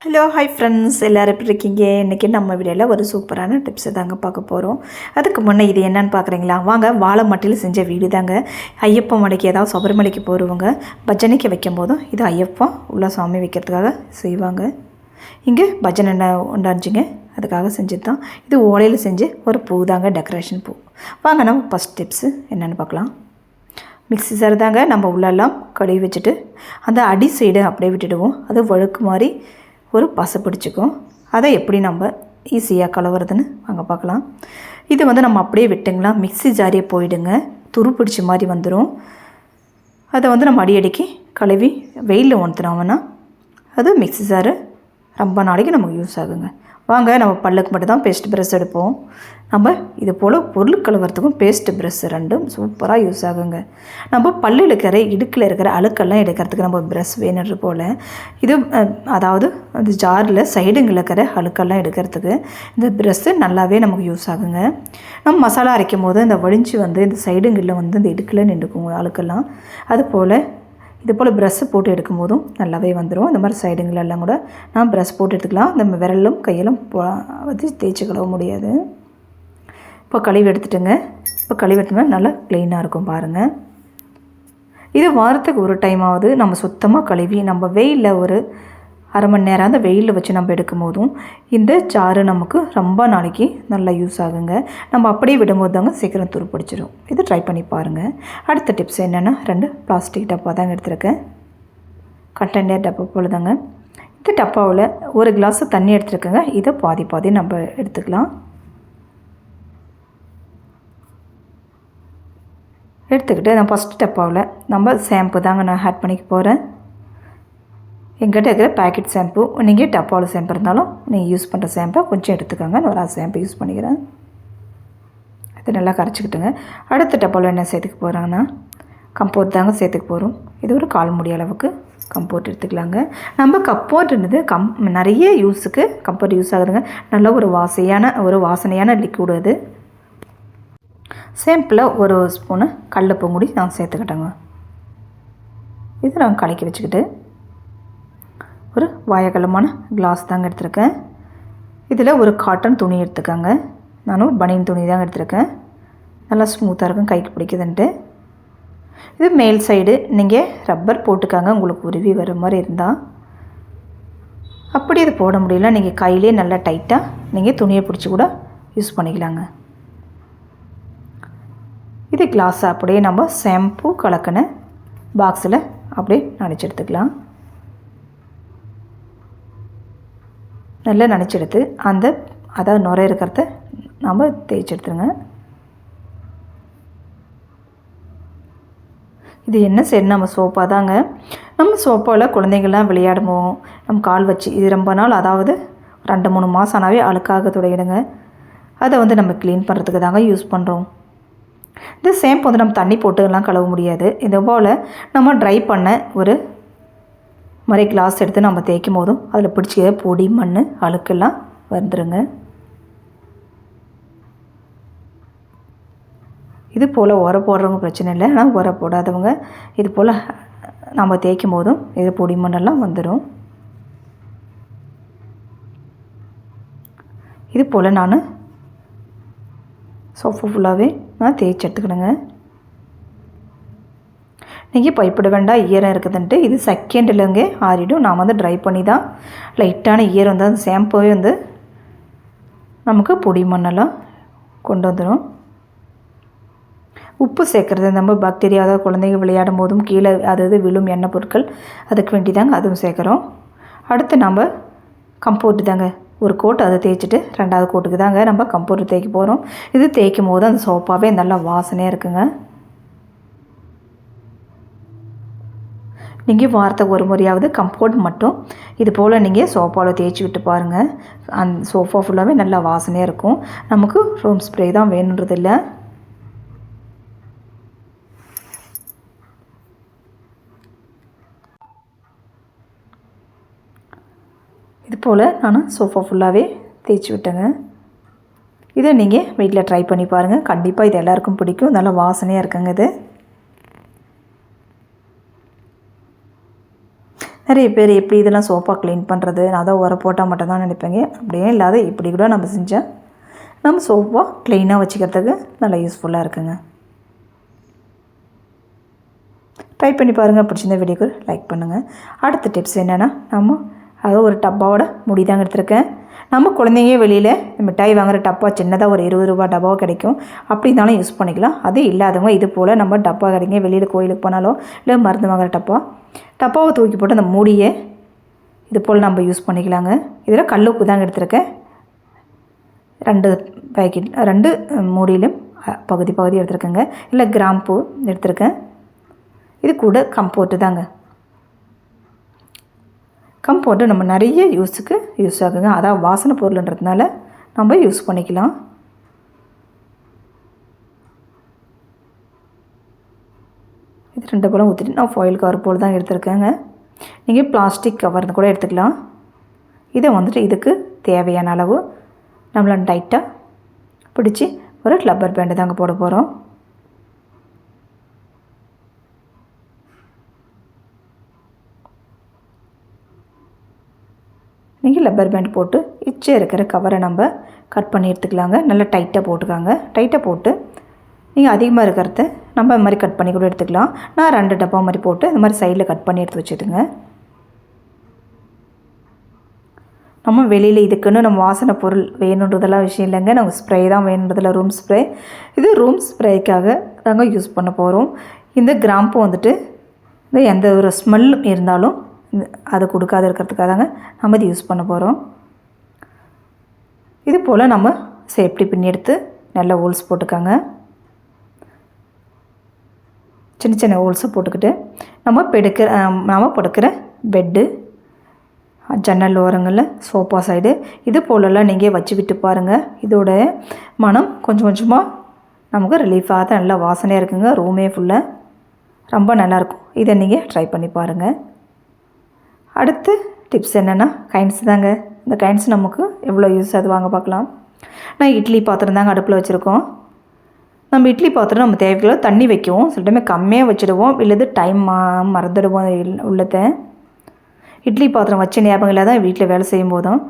Hello hi friends, எல்லோரும் எப்படி இருக்கீங்க? இன்றைக்கி நம்ம வீடியோவில் ஒரு சூப்பரான டிப்ஸை தாங்க பார்க்க போகிறோம். அதுக்கு முன்னே இது என்னென்னு பார்க்குறீங்களா? வாங்க, வாழை மட்டையில் செஞ்ச வீடு தாங்க. ஐயப்பன் மலைக்கு, ஏதாவது சபரிமலைக்கு போகிறவங்க பஜனைக்கு வைக்கும் போதும் இது ஐயப்பன் உள்ள சாமி வைக்கிறதுக்காக செய்வாங்க. இங்கே பஜனை உண்டாச்சுங்க, அதுக்காக செஞ்சது தான். இது ஓலையில் செஞ்சு ஒரு பூ தாங்க, டெக்கரேஷன் பூ. வாங்க, நம்ம ஃபஸ்ட் டிப்ஸு என்னென்னு பார்க்கலாம். மிக்ஸி சார் தாங்க நம்ம உள்ளெல்லாம் கழுவி வச்சுட்டு அந்த அடி சைடு அப்படியே விட்டுடுவோம். அது வழுக்கு மாதிரி ஒரு பசை பிடிச்சிக்கும். அதை எப்படி நம்ம ஈஸியாக கழுவுறதுன்னு வாங்க பார்க்கலாம். இது நம்ம அப்படியே விட்டுங்களா, மிக்ஸி ஜாரியை போயிடுங்க, துரு பிடிச்ச மாதிரி வந்துடும். அதை நம்ம அடிக்கடிக்கு கழுவி வெயிலில் உணர்த்தினோம்னா அது மிக்ஸி ஜாரு ரொம்ப நாளைக்கு நமக்கு யூஸ் ஆகுங்க. வாங்க, நம்ம பல்லுக்கு மட்டும் தான் பேஸ்ட் ப்ரஷ் எடுப்போம். நம்ம இது போல் பொருள் கழுவுறதுக்கும் பேஸ்ட் ப்ரஷ் ரெண்டும் சூப்பராக யூஸ் ஆகுங்க. நம்ம பல்லு இருக்கிற இடுக்கில் இருக்கிற அழுக்கெல்லாம் எடுக்கிறதுக்கு நம்ம ப்ரஷ் வேணுன்ற போல் இது அதாவது அந்த ஜாரில் சைடுங்களில் இருக்கிற அழுக்கெல்லாம் எடுக்கிறதுக்கு இந்த ப்ரஷ்ஷு நல்லாவே நமக்கு யூஸ் ஆகுங்க. நம்ம மசாலா அரைக்கும் போது இந்த வடிஞ்சு இந்த சைடுங்களில் இந்த இடுக்கில் நின்றுக்குங்க அழுக்கெல்லாம். அதுபோல் இது போல் ப்ரஷ்ஷு போட்டு எடுக்கும்போதும் நல்லாவே வந்துடும். இந்த மாதிரி சைடுங்களெல்லாம் கூட நான் ப்ரஷ் போட்டு எடுத்துக்கலாம். நம்ம விரலும் கையிலும் வச்சு தேய்ச்சி கழுவ முடியாது. இப்போ கழுவி எடுத்துட்டுங்க. இப்போ கழுவி எடுத்தோம்னா நல்லா க்ளீனாக இருக்கும் பாருங்கள். இது வாரத்துக்கு ஒரு டைமாவது நம்ம சுத்தமாக கழுவி நம்ம வெயிலில் ஒரு அரை மணி நேரம் அந்த வெயிலில் வச்சு நம்ம எடுக்கும் போதும் இந்த சாறு நமக்கு ரொம்ப நாளைக்கு நல்லா யூஸ் ஆகுங்க. நம்ம அப்படியே விடும்போது தாங்க சீக்கிரம் துரு பிடிச்சிடும். இது ட்ரை பண்ணி பாருங்கள். அடுத்த டிப்ஸ் என்னென்னா, 2 பிளாஸ்டிக் டப்பா தாங்க எடுத்துருக்கேன். கண்டெய்னர் டப்பா போல் தாங்க. இந்த டப்பாவில் ஒரு கிளாஸ் தண்ணி எடுத்துருக்கேங்க. இதை பாதி நம்ம எடுத்துக்கலாம். எடுத்துக்கிட்டு நான் ஃபஸ்ட் டப்பாவில் நம்ம ஷாம்பு தாங்க நான் ஆட் பண்ணிக்க போகிறேன். எங்கிட்ட இருக்கிற பேக்கெட் ஷாம்பு, நீங்கள் டப்பாவில் ஷாம்பு இருந்தாலும் நீங்கள் யூஸ் பண்ணுற ஷாம்பை கொஞ்சம் எடுத்துக்கோங்க. நான் ஒரு ஷாம்பு யூஸ் பண்ணிக்கிறேன். இது நல்லா கரைச்சிக்கிட்டுங்க. அடுத்த டப்பாவில் என்ன சேர்த்துக்க போகிறாங்கன்னா, கம்போர்ட் தாங்க சேர்த்துக்க போகிறோம். இது ஒரு 1/4 மூடி அளவுக்கு கம்போர்ட் எடுத்துக்கலாங்க. நம்ம கம்போர்ட்ன்றது நிறைய யூஸுக்கு கம்போர்ட் யூஸ் ஆகுதுங்க. நல்ல ஒரு வாசனையான லிக்விட். அது ஷாம்பில் ஒரு ஸ்பூனு கல்லுப்பு மூடி நான் சேர்த்துக்கிட்டேங்க. இது நான் கலக்கி வச்சுக்கிட்டு ஒரு வாயகலமான கிளாஸ் தாங்க எடுத்துருக்கேன். இதில் ஒரு காட்டன் துணி எடுத்துக்கோங்க. நானும் பனியன் துணி தாங்க எடுத்துருக்கேன். நல்லா ஸ்மூத்தாக இருக்கும், கைக்கு பிடிக்குதுன்ட்டு. இது மேல் சைடு நீங்கள் ரப்பர் போட்டுக்காங்க, உங்களுக்கு உருவி வர மாதிரி இருந்தால். அப்படி இது போட முடியல, நீங்கள் கையிலே நல்லா டைட்டாக நீங்கள் துணியை பிடிச்சி கூட யூஸ் பண்ணிக்கலாங்க. இது கிளாஸ் அப்படியே நம்ம ஷாம்பு கலக்கின பாக்ஸில் அப்படியே நனைச்சி எடுத்துக்கலாம். நல்லா நனைச்சி எடுத்து அதாவது நுரை இருக்கிறத நம்ம தேய்ச்சி எடுத்துருங்க. இது என்ன செய்யணும், நம்ம சோப்பாக தாங்க. நம்ம சோப்பாவில் குழந்தைங்கள்லாம் விளையாடுவோம், நம்ம கால் வச்சு இது ரொம்ப நாள், அதாவது 2-3 மாதம் ஆனாவே அழுக்காக துடையிடுங்க. அதை நம்ம க்ளீன் பண்ணுறதுக்கு தாங்க யூஸ் பண்ணுறோம். இந்த ஷாம்பு நம்ம தண்ணி போட்டுலாம் கழுவ முடியாது. இது போல் நம்ம ட்ரை பண்ண ஒரு மாதிரி கிளாஸ் எடுத்து நம்ம தேய்க்கும் போதும் அதில் பிடிச்ச பொடி மண் அழுக்கெல்லாம் வந்துடுங்க. இது போல் உரை போடுறவங்க பிரச்சனை இல்லை, ஆனால் உரை போடாதவங்க இது போல் நம்ம தேய்க்கும் போதும் இது பொடி மண்ணெல்லாம் வந்துடும். இது போல் நான் சோஃபா ஃபுல்லாகவே நான் தேய்ச்சி எடுத்துக்கணுங்க. நீங்கள் பயப்பட வேண்டாம், ஈரம் இருக்குதுன்ட்டு. இது செகண்டில்ங்க ஆறிடும். நான் ட்ரை பண்ணி தான் லைட்டான ஈரம் அந்த ஷாம்புவே நமக்கு பொடி மண்ணெல்லாம் கொண்டு வந்துடும். உப்பு சேர்க்குறது நம்ம பாக்டீரியா, அதாவது குழந்தைங்க விளையாடும் போதும் கீழே அதாவது விழும் எண்ணெய் பொருட்கள், அதுக்கு வேண்டி தாங்க அதுவும் சேர்க்குறோம். அடுத்து நம்ம கம்போர்ட்டு தாங்க ஒரு கோட் அதை தேய்ச்சிட்டு 2வது கோட்டுக்கு தாங்க நம்ம கம்போர்ட்டு தேய்க்க போகிறோம். இது தேய்க்கும் போது அந்த சோப்பாவே நல்லா வாசனையாக இருக்குங்க. நீங்கள் வாரத்துக்கு ஒரு முறையாவது கம்போர்ட் மட்டும் இது போல் நீங்கள் சோப்பாவில் தேய்ச்சி விட்டு பாருங்கள். அந்த சோஃபா ஃபுல்லாகவே நல்லா வாசனையாக இருக்கும். நமக்கு ரூம் ஸ்ப்ரே தான் வேணுன்றதில்லை. இது போல் நான் சோஃபா ஃபுல்லாகவே தேய்ச்சி விட்டேங்க. இதை நீங்கள் வீட்டில் ட்ரை பண்ணி பாருங்கள். கண்டிப்பாக இது எல்லாருக்கும் பிடிக்கும். நல்லா வாசனையாக இருக்குங்க. இது நிறைய பேர் எப்படி இதெல்லாம் சோப்பாக க்ளீன் பண்ணுறது, நான் தான் உரம் போட்டால் மட்டும் தான் நினைப்பேங்க. அப்படியே இல்லாத இப்படி கூட நம்ம செஞ்சால் நம்ம சோப்பாக க்ளீனாக வச்சுக்கிறதுக்கு நல்லா யூஸ்ஃபுல்லாக இருக்குங்க. ட்ரை பண்ணி பாருங்கள். பிடிச்சிருந்த வீடியோக்கு லைக் பண்ணுங்கள். அடுத்த டிப்ஸ் என்னென்னா, அதாவது ஒரு டப்பாவோட முடி தாங்க எடுத்துருக்கேன். நம்ம குழந்தைங்க வெளியில் மிட்டாய் வாங்குகிற டப்பா சின்னதாக ஒரு 20 ரூபா டப்பாவும் கிடைக்கும். அப்படி இருந்தாலும் யூஸ் பண்ணிக்கலாம். அது இல்லாதவங்க இது போல் நம்ம டப்பா கிடைங்க வெளியில் கோயிலுக்கு போனாலோ இல்லை மருந்து வாங்குகிற டப்பாவை தூக்கி போட்டு அந்த மூடியை இது போல் நம்ம யூஸ் பண்ணிக்கலாங்க. இதில் கல் உப்பு தாங்க எடுத்துருக்கேன். 2 பேக்கெட் 2 மூடியிலும் பகுதி எடுத்துருக்கேங்க. இல்லை கிராம்பூ எடுத்துருக்கேன். இது கூட கம்போர்ட்டு தாங்க. கம்போர்ட்டு நம்ம நிறைய யூஸுக்கு யூஸ் ஆகுங்க. அதாவது வாசனை பொருள்ன்றதுனால நம்ம யூஸ் பண்ணிக்கலாம். இது 2 பழம் ஊற்றிட்டு நான் ஃபாயில் கவர் போல் தான் எடுத்துருக்கேங்க. நீங்கள் பிளாஸ்டிக் கவர் கூட எடுத்துக்கலாம். இதை வந்துட்டு இதுக்கு தேவையான அளவு நம்மளை டைட்டாக பிடிச்சி ஒரு ரப்பர் பேண்டு தாங்க போட போகிறோம். நீங்கள் ரப்பர் பேண்ட் போட்டு இச்சே இருக்கிற கவரை நம்ம கட் பண்ணி எடுத்துக்கலாங்க. நல்லா டைட்டாக போட்டுக்காங்க. டைட்டாக போட்டு நீங்கள் அதிகமாக இருக்கிறத நம்ம இது மாதிரி கட் பண்ணி கூட எடுத்துக்கலாம். நான் 2 டப்பா மாதிரி போட்டு இந்த மாதிரி சைடில் கட் பண்ணி எடுத்து வச்சுட்டுங்க. நம்ம வெளியில் இதுக்குன்னு நம்ம வாசனை பொருள் வேணுன்றதெல்லாம் விஷயம் இல்லைங்க. நம்ம ஸ்ப்ரே தான் வேணுன்றதில்ல, ரூம் ஸ்ப்ரே. இது ரூம் ஸ்ப்ரேக்காக தாங்க யூஸ் பண்ண போகிறோம். இந்த கிராம்பு வந்துட்டு இந்த எந்த ஒரு ஸ்மெல் இருந்தாலும் அது கொடுக்காத இருக்கிறதுக்காக தாங்க நம்ம இது யூஸ் பண்ண போகிறோம். இது போல் நம்ம சேஃப்டி பின் எடுத்து நல்லா ஹோல்ஸ் போட்டுக்காங்க. சின்ன ஹோல்ஸை போட்டுக்கிட்டு நம்ம படுக்கிற பெட்டு, ஜன்னல் ஓரங்களில், சோஃபா சைடு இது போலெல்லாம் நீங்கள் வச்சு விட்டு பாருங்கள். இதோட மனம் கொஞ்சம் கொஞ்சமாக நமக்கு ரிலீஃபாக தான் நல்லா வாசனையாக இருக்குங்க. ரூமே ஃபுல்லாக ரொம்ப நல்லாயிருக்கும். இதை நீங்கள் ட்ரை பண்ணி பாருங்கள். அடுத்து டிப்ஸ் என்னென்னா கைன்ஸ் தாங்க. இந்த கைன்ஸ் நமக்கு எவ்வளோ யூஸ் அது வாங்க பார்க்கலாம். நான் இட்லி பாத்திரம் தாங்க அடுப்பில் வச்சுருக்கோம். நம்ம இட்லி பாத்திரம் நம்ம தேவைக்குள்ள தண்ணி வைக்குவோம். சில டைம் கம்மியாக வச்சுடுவோம், இல்லது டைம் மறந்துடுவோம். உள்ளத்தை இட்லி பாத்திரம் வச்ச ஞாபகம் இல்லாத வீட்டில் வேலை செய்யும் போதும்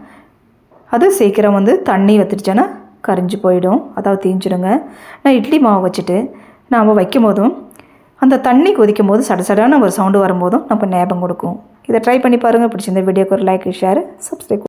அது சீக்கிரம் தண்ணி வத்துடுச்சுன்னா கரிஞ்சு போயிடும், அதாவது தீஞ்சிடுங்க. நான் இட்லி மாவு வச்சுட்டு நாம் வைக்கும் போதும் அந்த தண்ணி கொதிக்கும் போது சடசடான ஒரு சவுண்டு வரும்போதும் நம்ம ஞாபகம் கொடுக்கும். இதை ட்ரை பண்ணி பாருங்கள். பிடிச்சிருந்த வீடியோக்கு ஒரு லைக், ஷேர், சப்ஸ்கிரைப்.